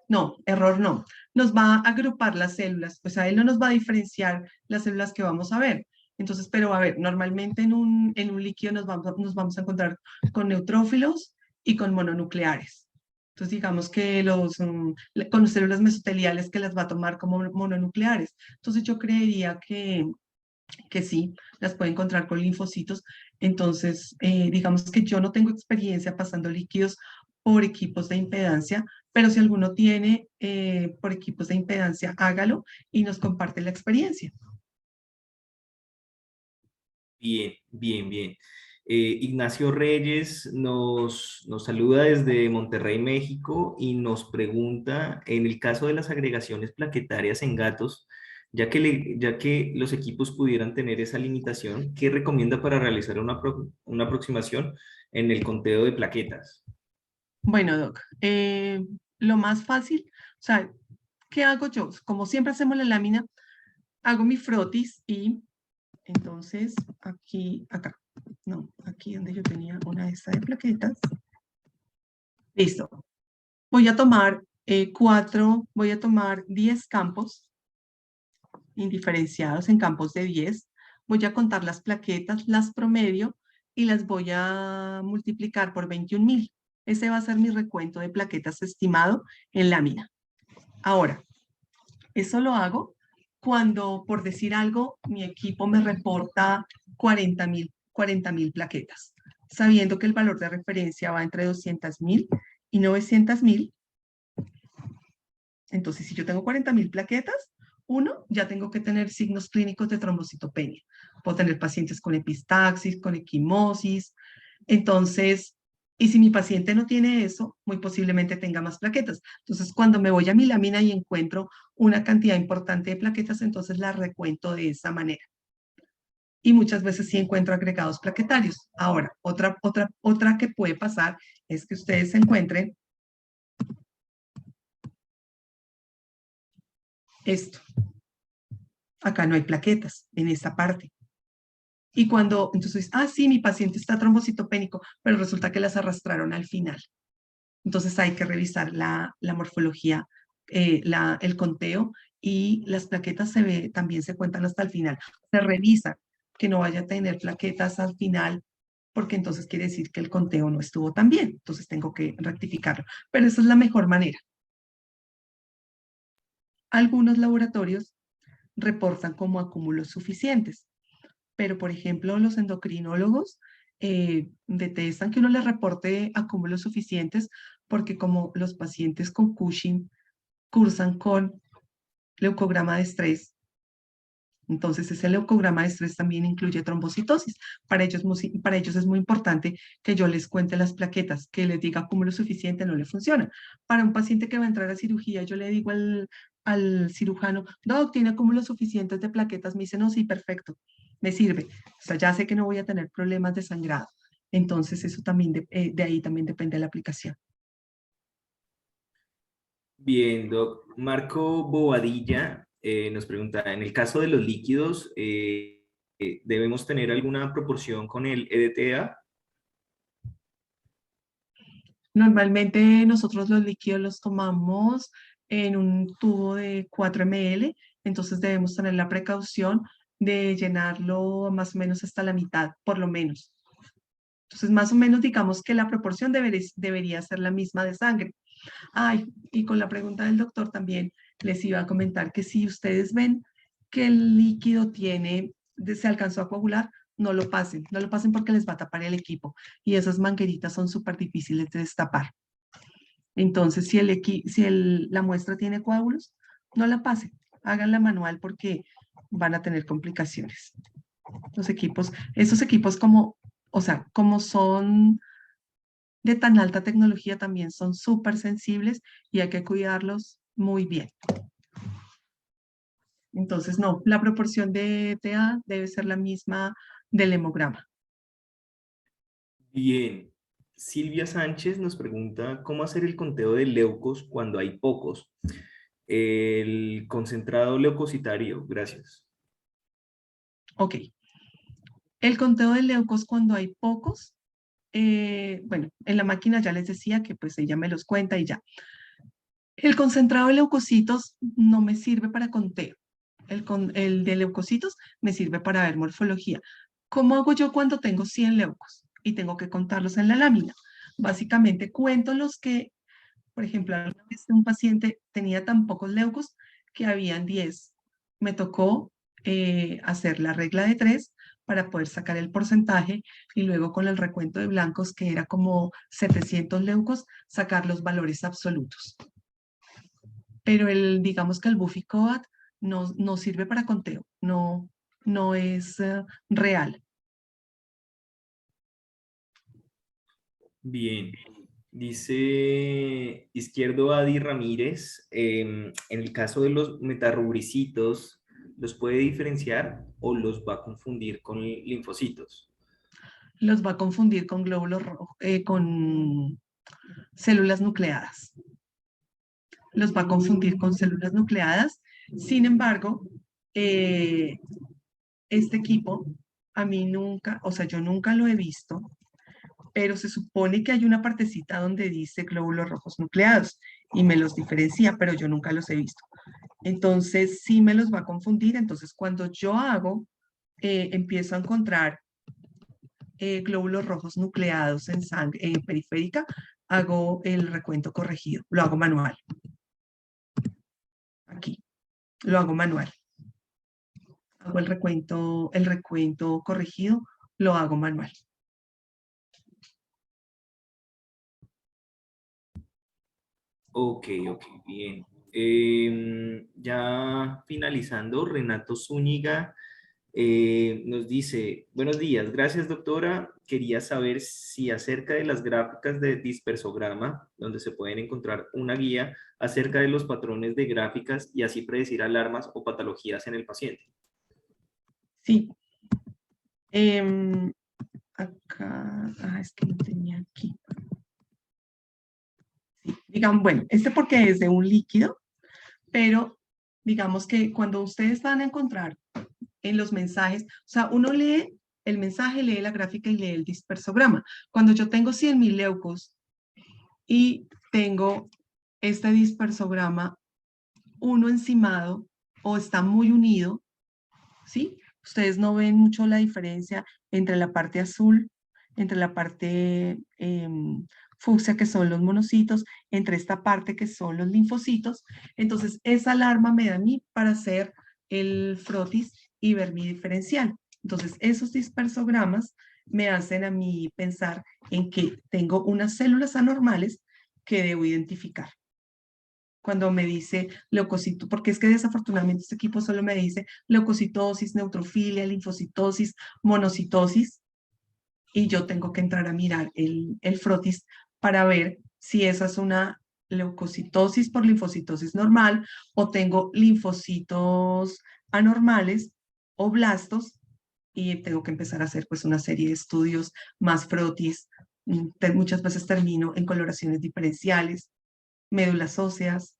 no, error no. Nos va a agrupar las células, pues a él no nos va a diferenciar las células que vamos a ver. Entonces, pero a ver, normalmente en un líquido nos vamos a encontrar con neutrófilos y con mononucleares. Entonces, digamos que con células mesoteliales que las va a tomar como mononucleares. Entonces, yo creería que sí, las puede encontrar con linfocitos. Entonces, digamos que yo no tengo experiencia pasando líquidos por equipos de impedancia, pero si alguno tiene por equipos de impedancia, hágalo y nos comparte la experiencia. Bien, bien, bien. Ignacio Reyes nos saluda desde Monterrey, México, y nos pregunta, en el caso de las agregaciones plaquetarias en gatos, Ya que los equipos pudieran tener esa limitación, ¿qué recomienda para realizar una aproximación en el conteo de plaquetas? Bueno, Doc, lo más fácil, o sea, ¿qué hago yo? Como siempre hacemos la lámina, hago mi frotis y entonces aquí, acá, no, aquí donde yo tenía una de estas de plaquetas. Listo. Voy a tomar voy a tomar 10 campos indiferenciados en campos de 10. Voy a contar las plaquetas, las promedio y las voy a multiplicar por 21.000. Ese va a ser mi recuento de plaquetas estimado en lámina. Ahora, eso lo hago cuando, por decir algo, mi equipo me reporta 40.000 plaquetas, sabiendo que el valor de referencia va entre 200.000 y 900.000. Entonces, si yo tengo 40.000 plaquetas, uno, ya tengo que tener signos clínicos de trombocitopenia. Puedo tener pacientes con epistaxis, con equimosis. Entonces, y si mi paciente no tiene eso, muy posiblemente tenga más plaquetas. Entonces, cuando me voy a mi lámina y encuentro una cantidad importante de plaquetas, entonces la recuento de esa manera. Y muchas veces sí encuentro agregados plaquetarios. Ahora, otra que puede pasar es que ustedes encuentren esto. Acá no hay plaquetas en esta parte. Y cuando, entonces, sí, mi paciente está trombocitopénico, pero resulta que las arrastraron al final. Entonces hay que revisar la morfología, el conteo y las plaquetas también se cuentan hasta el final. Se revisa que no vaya a tener plaquetas al final, porque entonces quiere decir que el conteo no estuvo tan bien. Entonces tengo que rectificarlo. Pero esa es la mejor manera. Algunos laboratorios reportan como acúmulos suficientes. Pero por ejemplo los endocrinólogos detestan que uno les reporte acúmulos suficientes porque como los pacientes con Cushing cursan con leucograma de estrés, entonces ese leucograma de estrés también incluye trombocitosis. Para ellos es muy importante que yo les cuente las plaquetas, que les diga acúmulo suficiente no le funciona. Para un paciente que va a entrar a cirugía, yo le digo al cirujano, Doc, ¿tiene acúmulos suficientes de plaquetas? Me dice, no, sí, perfecto, me sirve. O sea, ya sé que no voy a tener problemas de sangrado. Entonces, eso también, de ahí también depende de la aplicación. Bien, Doc. Marco Bobadilla nos pregunta, en el caso de los líquidos, ¿debemos tener alguna proporción con el EDTA? Normalmente nosotros los líquidos los tomamos en un tubo de 4 ml, entonces debemos tener la precaución de llenarlo más o menos hasta la mitad, por lo menos. Entonces, más o menos digamos que la proporción debería ser la misma de sangre. Ay, y con la pregunta del doctor también les iba a comentar que si ustedes ven que el líquido se alcanzó a coagular, no lo pasen porque les va a tapar el equipo y esas mangueritas son súper difíciles de destapar. Entonces, la muestra tiene coágulos, no la pasen, háganla manual porque van a tener complicaciones. Esos equipos o sea, como son de tan alta tecnología también son súper sensibles y hay que cuidarlos muy bien. Entonces, no, la proporción de TA debe ser la misma del hemograma. Bien. Silvia Sánchez nos pregunta, ¿cómo hacer el conteo de leucos cuando hay pocos? El concentrado leucocitario, gracias. Ok. El conteo de leucos cuando hay pocos, bueno, en la máquina ya les decía que pues ella me los cuenta y ya. El concentrado de leucocitos no me sirve para conteo. El de leucocitos me sirve para ver morfología. ¿Cómo hago yo cuando tengo 100 leucos y tengo que contarlos en la lámina? Básicamente cuento los que, por ejemplo, alguna vez un paciente tenía tan pocos leucos que habían 10. Me tocó hacer la regla de 3 para poder sacar el porcentaje y luego con el recuento de blancos, que era como 700 leucos, sacar los valores absolutos. Pero digamos que el Buffy Coat no sirve para conteo, no es real. Bien. Dice Izquierdo Adi Ramírez, en el caso de los metarubricitos, ¿Los puede diferenciar o los va a confundir con linfocitos? Los va a confundir con glóbulos rojos, con células nucleadas. Los va a confundir con células nucleadas. Sin embargo, este equipo a mí nunca, o sea, yo nunca lo he visto, pero se supone que hay una partecita donde dice glóbulos rojos nucleados y me los diferencia, pero yo nunca los he visto. Entonces, sí me los va a confundir. Entonces, cuando yo hago, empiezo a encontrar glóbulos rojos nucleados en sangre periférica, hago el recuento corregido, lo hago manual. Aquí, lo hago manual. Hago el recuento corregido, lo hago manual. Ok, ok, bien. Ya finalizando, Renato Zúñiga nos dice, buenos días, gracias doctora. Quería saber si acerca de las gráficas de dispersograma, donde se pueden encontrar una guía acerca de los patrones de gráficas y así predecir alarmas o patologías en el paciente. Sí. Acá, es que no tenía aquí. Sí, digamos, bueno, porque es de un líquido, pero digamos que cuando ustedes van a encontrar en los mensajes, o sea, uno lee el mensaje, lee la gráfica y lee el dispersograma. Cuando yo tengo 100.000 leucos y tengo este dispersograma, uno encimado o está muy unido, ¿sí? Ustedes no ven mucho la diferencia entre la parte azul, entre la parte fucsia, que son los monocitos, entre esta parte que son los linfocitos. Entonces, esa alarma me da a mí para hacer el frotis y ver mi diferencial. Entonces, esos dispersogramas me hacen a mí pensar en que tengo unas células anormales que debo identificar. Cuando me dice leucocito, porque es que desafortunadamente este equipo solo me dice leucocitosis, neutrofilia, linfocitosis, monocitosis, y yo tengo que entrar a mirar el frotis para ver si esa es una leucocitosis por linfocitosis normal o tengo linfocitos anormales o blastos, y tengo que empezar a hacer pues una serie de estudios más frotis. Muchas veces termino en coloraciones diferenciales, médulas óseas,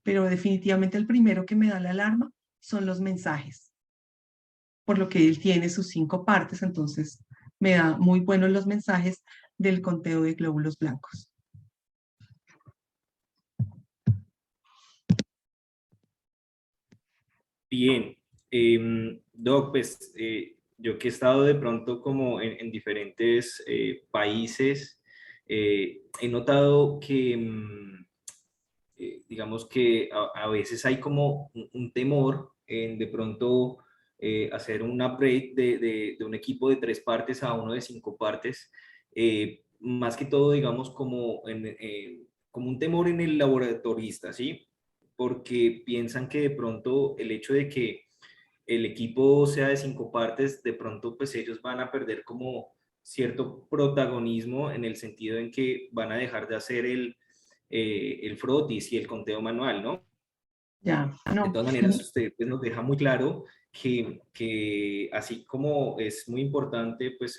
pero definitivamente el primero que me da la alarma son los mensajes, por lo que él tiene sus 5 partes. Entonces me da muy buenos los mensajes del conteo de glóbulos blancos. Bien, Doc, pues yo que he estado de pronto como en diferentes países, he notado que, digamos que a veces hay como un temor en de pronto hacer un upgrade de un equipo de 3 partes a uno de 5 partes, más que todo, digamos, como un temor en el laboratorista, ¿sí? Porque piensan que de pronto el hecho de que el equipo sea de 5 partes, de pronto pues ellos van a perder como cierto protagonismo en el sentido en que van a dejar de hacer el frotis y el conteo manual, ¿no? Ya, De no. todas maneras, usted pues, nos deja muy claro que así como es muy importante pues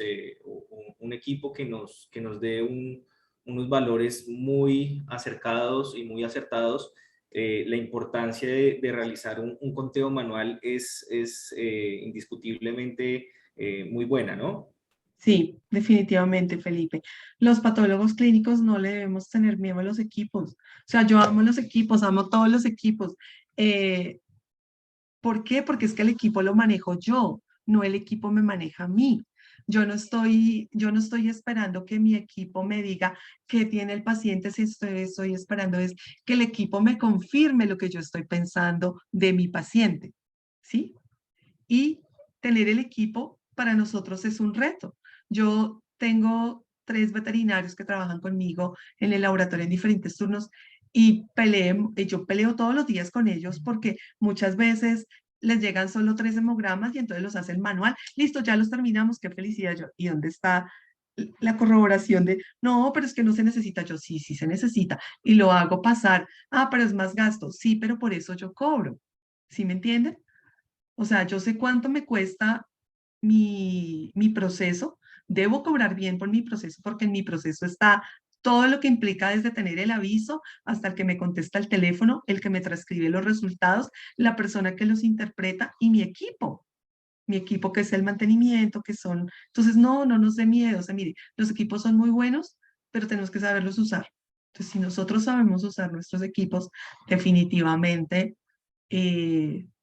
un equipo que nos dé unos valores muy acercados y muy acertados, la importancia de realizar un conteo manual es indiscutiblemente muy buena, ¿no? Sí, definitivamente, Felipe. Los patólogos clínicos no le debemos tener miedo a los equipos. O sea, yo amo los equipos, amo todos los equipos. Eh, ¿Por qué? Porque es que el equipo lo manejo yo, no el equipo me maneja a mí. Yo no estoy esperando que mi equipo me diga qué tiene el paciente, si estoy esperando es que el equipo me confirme lo que yo estoy pensando de mi paciente, ¿sí? Y tener el equipo para nosotros es un reto. Yo tengo 3 veterinarios que trabajan conmigo en el laboratorio en diferentes turnos y yo peleo todos los días con ellos porque muchas veces les llegan solo 3 hemogramas y entonces los hacen manual. Listo, ya los terminamos, qué felicidad yo. ¿Y dónde está la corroboración de, no, pero es que no se necesita, yo sí, sí se necesita, y lo hago pasar, ah, pero es más gasto, sí, pero por eso yo cobro, ¿sí me entienden? O sea, yo sé cuánto me cuesta mi proceso, debo cobrar bien por mi proceso, porque en mi proceso está todo lo que implica desde tener el aviso hasta el que me contesta el teléfono, el que me transcribe los resultados, la persona que los interpreta y mi equipo que es el mantenimiento, que son, entonces no nos dé miedo, o sea, mire, los equipos son muy buenos, pero tenemos que saberlos usar. Entonces, si nosotros sabemos usar nuestros equipos, definitivamente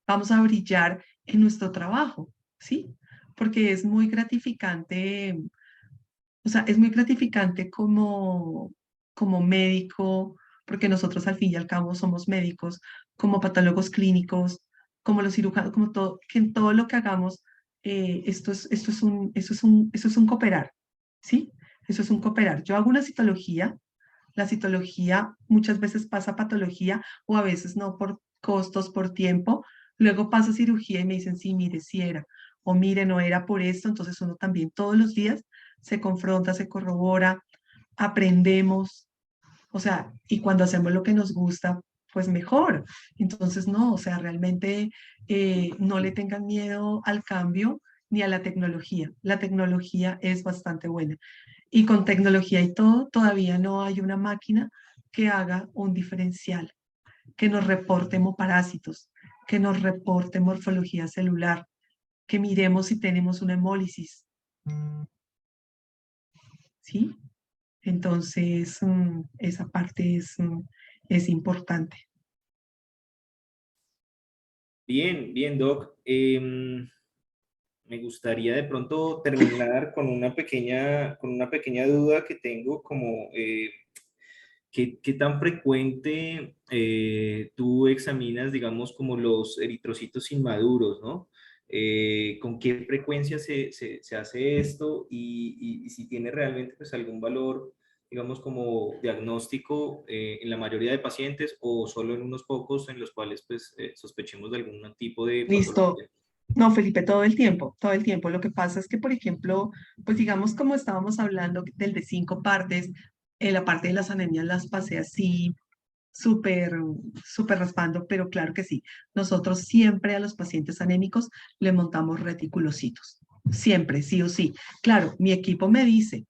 vamos a brillar en nuestro trabajo, ¿sí? Porque es muy gratificante, o sea, es muy gratificante como médico, porque nosotros al fin y al cabo somos médicos, como patólogos clínicos, como los cirujanos, como todo, que en todo lo que hagamos, esto es un cooperar, ¿sí? Eso es un cooperar. Yo hago una citología, la citología muchas veces pasa a patología o a veces no por costos, por tiempo. Luego pasa a cirugía y me dicen, sí, mire, sí era. O mire, no era por esto. Entonces uno también todos los días se confronta, se corrobora, aprendemos. O sea, y cuando hacemos lo que nos gusta, pues mejor. Entonces, no, o sea, realmente no le tengan miedo al cambio ni a la tecnología. La tecnología es bastante buena. Y con tecnología y todo, todavía no hay una máquina que haga un diferencial, que nos reporte hemoparásitos, que nos reporte morfología celular, que miremos si tenemos una hemólisis, ¿sí? Entonces, esa parte es importante. Bien, bien, Doc. Me gustaría de pronto terminar con una pequeña duda que tengo, como ¿qué tan frecuente tú examinas, digamos, como los eritrocitos inmaduros, ¿no? ¿Con qué frecuencia se hace esto y si tiene realmente pues, algún valor, digamos, como diagnóstico en la mayoría de pacientes o solo en unos pocos en los cuales pues, sospechemos de algún tipo de Listo. patología? No, Felipe, todo el tiempo, todo el tiempo. Lo que pasa es que, por ejemplo, pues digamos como estábamos hablando del de 5 partes, la parte de las anemias las pasé así súper, súper raspando, pero claro que sí. Nosotros siempre a los pacientes anémicos le montamos reticulocitos. Siempre, sí o sí. Claro, mi equipo me dice,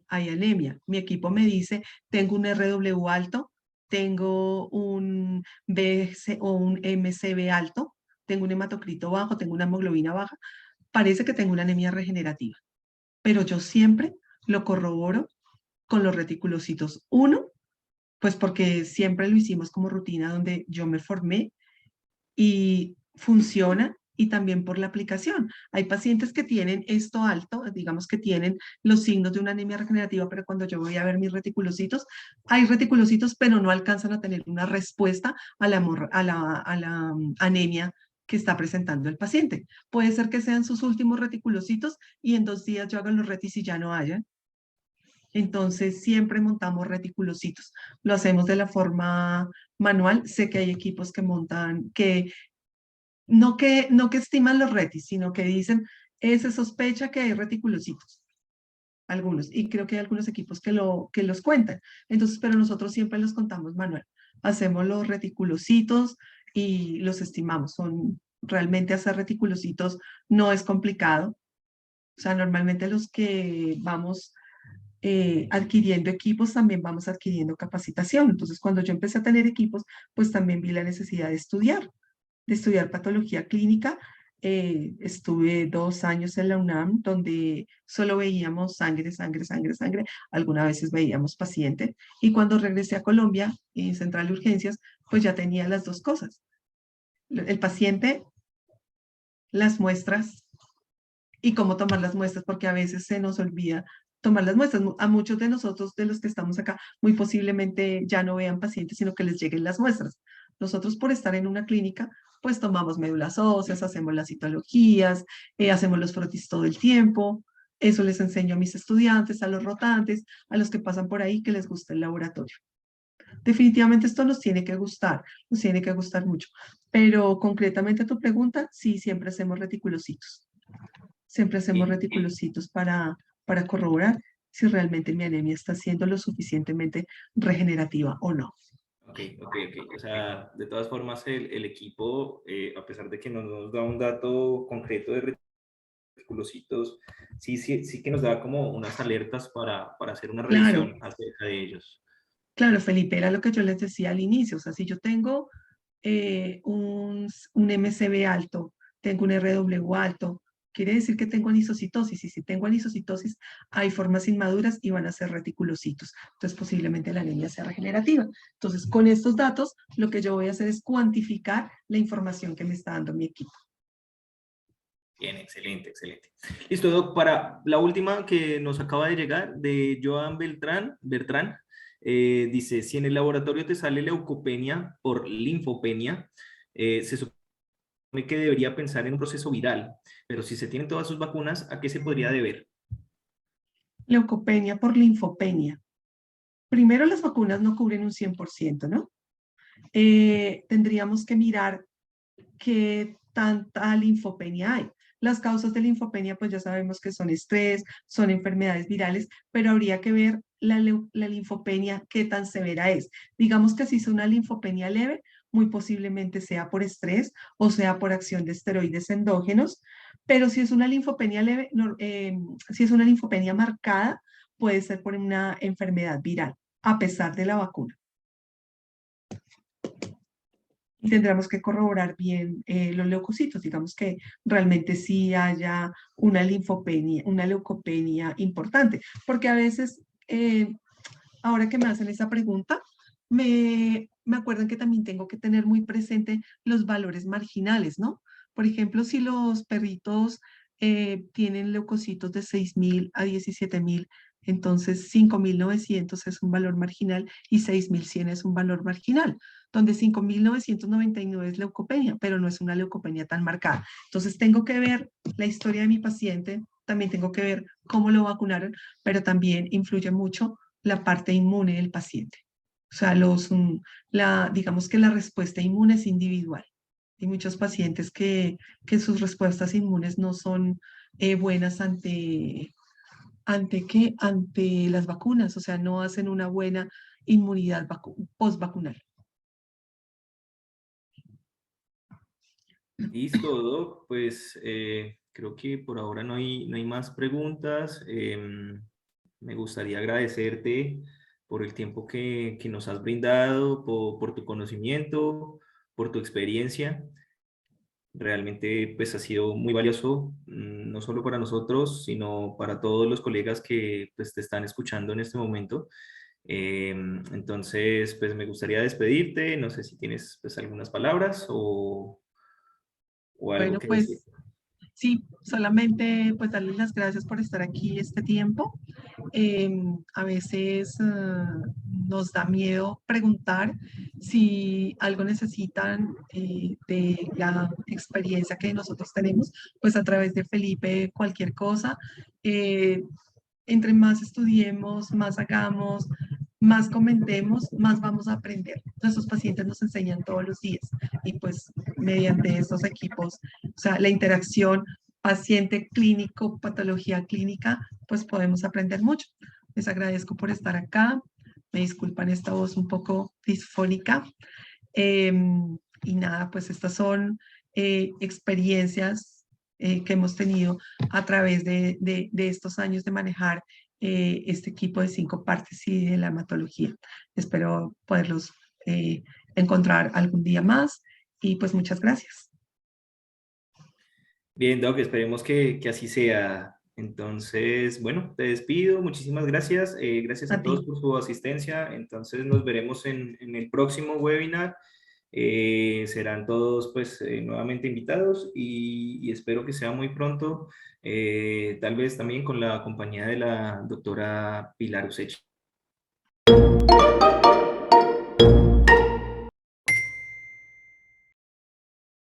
hay anemia. Mi equipo me dice, tengo un RW alto, tengo un BC o un MCB alto, tengo un hematocrito bajo, tengo una hemoglobina baja. Parece que tengo una anemia regenerativa, pero yo siempre lo corroboro con los reticulocitos. Uno, pues porque siempre lo hicimos como rutina donde yo me formé y funciona y también por la aplicación. Hay pacientes que tienen esto alto, digamos que tienen los signos de una anemia regenerativa, pero cuando yo voy a ver mis reticulocitos, hay reticulocitos, pero no alcanzan a tener una respuesta a la anemia que está presentando el paciente. Puede ser que sean sus últimos reticulocitos y en 2 días yo haga los retis y ya no haya. Entonces, siempre montamos reticulocitos. Lo hacemos de la forma manual. Sé que hay equipos que montan, que estiman los retis, sino que dicen, se sospecha que hay reticulocitos, algunos. Y creo que hay algunos equipos que los cuentan. Entonces, pero nosotros siempre los contamos manual. Hacemos los reticulocitos y los estimamos. Realmente hacer reticulocitos no es complicado. O sea, normalmente los que vamos adquiriendo equipos, también vamos adquiriendo capacitación. Entonces, cuando yo empecé a tener equipos, pues también vi la necesidad de estudiar patología clínica. Estuve 2 años en la UNAM, donde solo veíamos sangre, sangre, sangre, sangre. Algunas veces veíamos paciente. Y cuando regresé a Colombia, en Central de Urgencias, pues ya tenía las dos cosas. El paciente, las muestras y cómo tomar las muestras, porque a veces se nos olvida tomar las muestras. A muchos de nosotros, de los que estamos acá, muy posiblemente ya no vean pacientes, sino que les lleguen las muestras. Nosotros, por estar en una clínica, pues tomamos médulas óseas, hacemos las citologías, hacemos los frotis todo el tiempo. Eso les enseño a mis estudiantes, a los rotantes, a los que pasan por ahí, que les gusta el laboratorio. Definitivamente esto nos tiene que gustar mucho. Pero concretamente a tu pregunta, sí, siempre hacemos reticulocitos. Siempre hacemos Bien, reticulocitos para corroborar si realmente mi anemia está siendo lo suficientemente regenerativa o no. Ok. O sea, de todas formas, el equipo, a pesar de que no nos da un dato concreto de reticulocitos, sí que nos da como unas alertas para hacer una Claro, revisión acerca de ellos. claro, Felipe, era lo que yo les decía al inicio. O sea, si yo tengo un MCV alto, tengo un RW alto, quiere decir que tengo anisocitosis. Y si tengo anisocitosis, hay formas inmaduras y van a ser reticulocitos. Entonces, posiblemente la anemia sea regenerativa. Entonces, con estos datos, lo que yo voy a hacer es cuantificar la información que me está dando mi equipo. Bien, excelente. Listo, Doc, para la última que nos acaba de llegar, de Joan Bertrán, dice, si en el laboratorio te sale leucopenia por linfopenia, se supone que debería pensar en un proceso viral, pero si se tienen todas sus vacunas, ¿a qué se podría deber? Leucopenia por linfopenia. Primero, las vacunas no cubren un 100%, ¿no? Tendríamos que mirar qué tanta linfopenia hay. Las causas de linfopenia, pues ya sabemos que son estrés, son enfermedades virales, pero habría que ver la linfopenia, qué tan severa es. Digamos que si es una linfopenia leve, muy posiblemente sea por estrés o sea por acción de esteroides endógenos, pero si es una linfopenia leve, si es una linfopenia marcada, puede ser por una enfermedad viral, a pesar de la vacuna. Y tendremos que corroborar bien los leucocitos, digamos que realmente sí haya una linfopenia, una leucopenia importante, porque a veces, ahora que me hacen esa pregunta, me acuerdan que también tengo que tener muy presente los valores marginales, ¿no? Por ejemplo, si los perritos tienen leucocitos de 6.000 a 17.000, entonces 5.900 es un valor marginal y 6.100 es un valor marginal, donde 5.999 es leucopenia, pero no es una leucopenia tan marcada. Entonces tengo que ver la historia de mi paciente, también tengo que ver cómo lo vacunaron, pero también influye mucho la parte inmune del paciente. O sea, digamos que la respuesta inmune es individual. Hay muchos pacientes que sus respuestas inmunes no son buenas ante las vacunas, o sea, no hacen una buena inmunidad post-vacunal. Listo, Doc, pues creo que por ahora no hay más preguntas. Me gustaría agradecerte por el tiempo que nos has brindado, por tu conocimiento, por tu experiencia. Realmente pues ha sido muy valioso, no solo para nosotros, sino para todos los colegas que pues te están escuchando en este momento. Entonces, pues me gustaría despedirte. No sé si tienes pues algunas palabras o algo Bueno, que decir. pues sí, solamente pues darles las gracias por estar aquí este tiempo. A veces nos da miedo preguntar si algo necesitan de la experiencia que nosotros tenemos, pues a través de Felipe, cualquier cosa. Eh, Entre más estudiemos, más hagamos, más comentemos, más vamos a aprender. Nuestros pacientes nos enseñan todos los días y pues mediante estos equipos, o sea, la interacción paciente clínico, patología clínica, pues podemos aprender mucho. Les agradezco por estar acá. Me disculpan esta voz un poco disfónica. Eh, y nada, pues estas son experiencias que hemos tenido a través de estos años de manejar este equipo de 5 partes y de la hematología. Espero poderlos encontrar algún día más y pues muchas gracias. Bien, Doc, esperemos que así sea. Entonces, bueno, te despido. Muchísimas gracias. Gracias A a ti. todos por su asistencia. Entonces, nos veremos en el próximo webinar. Serán todos, pues, nuevamente invitados y espero que sea muy pronto, tal vez también con la compañía de la doctora Pilar Usechi.